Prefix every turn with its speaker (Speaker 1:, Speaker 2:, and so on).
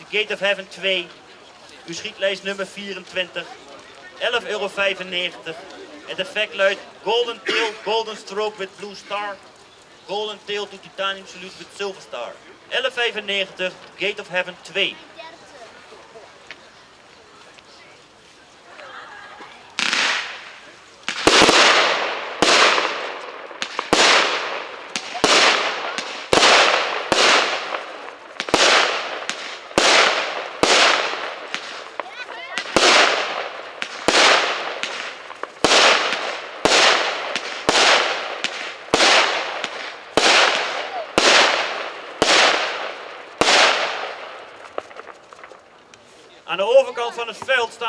Speaker 1: The Gate of Heaven 2. Uw schietlijst nummer 24. €11,95. Het effect luidt Golden Tail, Golden Stroke with Blue Star. Golden Tail to Titanium Salute with Silver Star. €11,95. Gate of Heaven 2. Aan de overkant van het veld staan